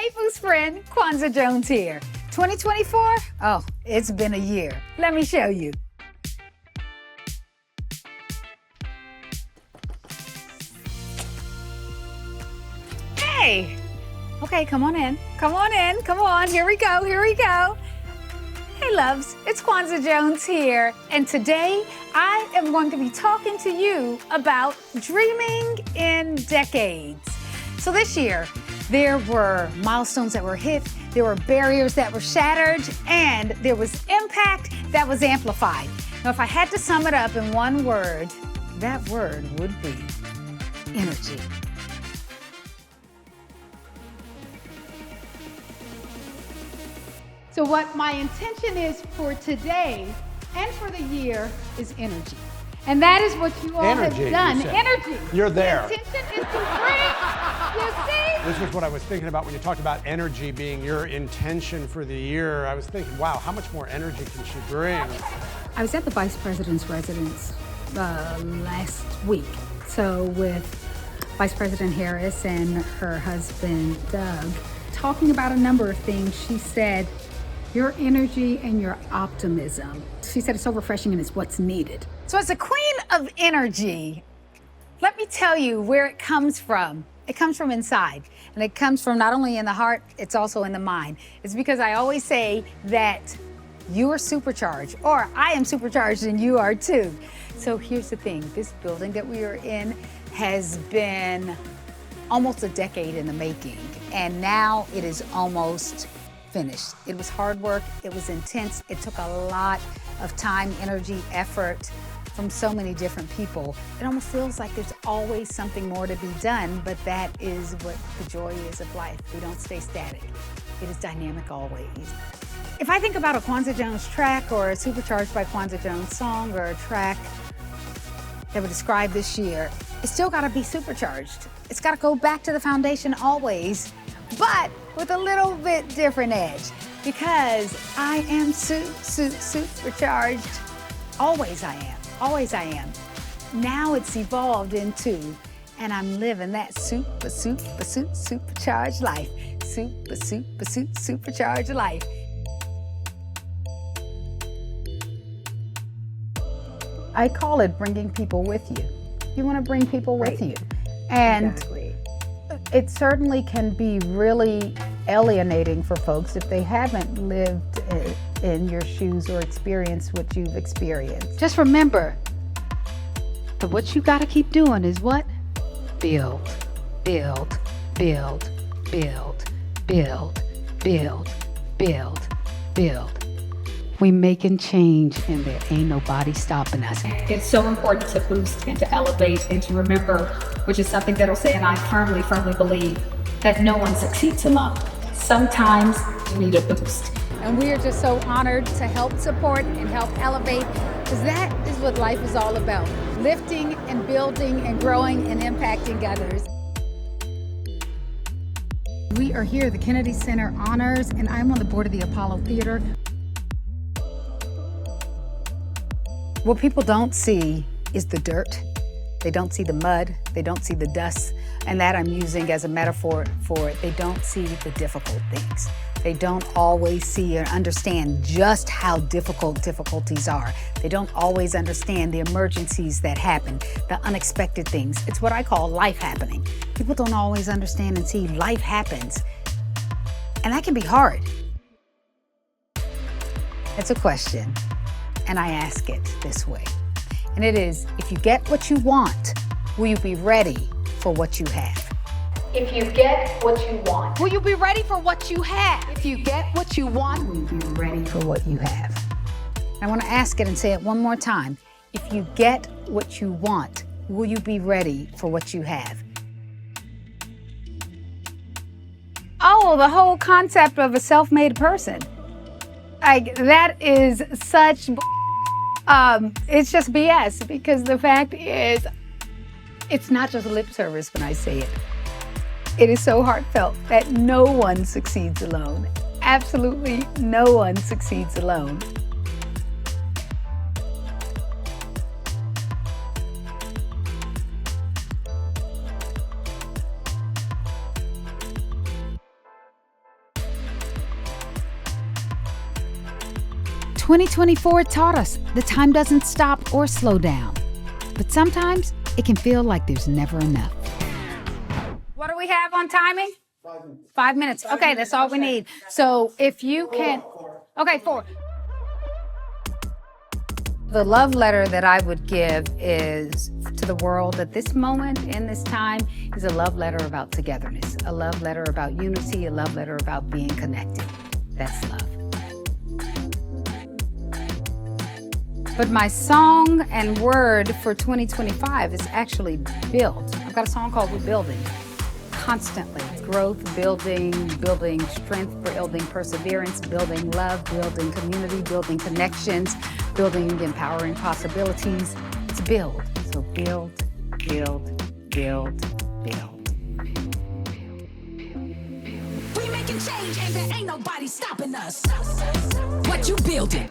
Faithful's friend, Kwanza Jones here. 2024? Oh, it's been a year. Let me show you. Hey! Okay, come on in. Come on in. Come on. Here we go. Here we go. Hey, loves. It's Kwanza Jones here. And today, I am going to be talking to you about dreaming in decades. So this year, there were milestones that were hit, there were barriers that were shattered, and there was impact that was amplified. Now, if I had to sum it up in one word, that word would be energy. So what my intention is for today and for the year is energy. And that is what you all have done. Energy. You're there. The intention is to bring, you see? This was what I was thinking about when you talked about energy being your intention for the year. I was thinking, wow, how much more energy can she bring? I was at the Vice President's residence last week. So with Vice President Harris and her husband, Doug, talking about a number of things, she said, your energy and your optimism. She said it's so refreshing and it's what's needed. So as a queen of energy, let me tell you where it comes from. It comes from inside, and it comes from not only in the heart, it's also in the mind. It's because I always say that you are supercharged, or I am supercharged and you are too. So here's the thing, this building that we are in has been almost a decade in the making, and now it is almost finished. It was hard work, it was intense, it took a lot of time, energy, effort from so many different people. It almost feels like there's always something more to be done, but that is what the joy is of life. We don't stay static. It is dynamic always. If I think about a Kwanza Jones track or a Supercharged by Kwanza Jones song or a track that would describe this year, it's still gotta be supercharged. It's gotta go back to the foundation always, but with a little bit different edge, because I am supercharged. Always I am. Always I am. Now it's evolved into, and I'm living that supercharged life. Supercharged life. I call it bringing people with you. You want to bring people with you. And exactly. It certainly can be really alienating for folks if they haven't lived in your shoes or experienced what you've experienced. Just remember that what you got to keep doing is what? Build, build, build, build, build, build, build, build. We making change and there ain't nobody stopping us. It's so important to boost and to elevate and to remember, which is something that I'll say, and I firmly believe, that no one succeeds alone. Sometimes you need a boost. And we are just so honored to help support and help elevate, because that is what life is all about. Lifting and building and growing and impacting others. We are here at the Kennedy Center Honors, and I'm on the board of the Apollo Theater. What people don't see is the dirt. They don't see the mud, they don't see the dust, and that I'm using as a metaphor for it. They don't see the difficult things. They don't always see or understand just how difficult difficulties are. They don't always understand the emergencies that happen, the unexpected things. It's what I call life happening. People don't always understand and see life happens, and that can be hard. It's a question, and I ask it this way. And it is, if you get what you want, will you be ready for what you have? If you get what you want, Will you be ready for what you have? If you get what you want, will you be ready for what you have? I want to ask it and say it one more time. If you get what you want, will you be ready for what you have? Oh, the whole concept of a self-made person. That is such it's just BS, because the fact is, it's not just lip service when I say it. It is so heartfelt that no one succeeds alone. Absolutely no one succeeds alone. 2024 taught us that time doesn't stop or slow down, but sometimes it can feel like there's never enough. What do we have on timing? 5 minutes. Okay, that's all we need. So if you can, okay, 4. The love letter that I would give is to the world at this moment, in this time, is a love letter about togetherness, a love letter about unity, a love letter about being connected. That's love. But my song and word for 2025 is actually build. I've got a song called Rebuilding. Constantly, growth, building strength, building perseverance, building love, building community, building connections, building empowering possibilities. It's build. So build, build, build, build. We making change and there ain't nobody stopping us. What you building?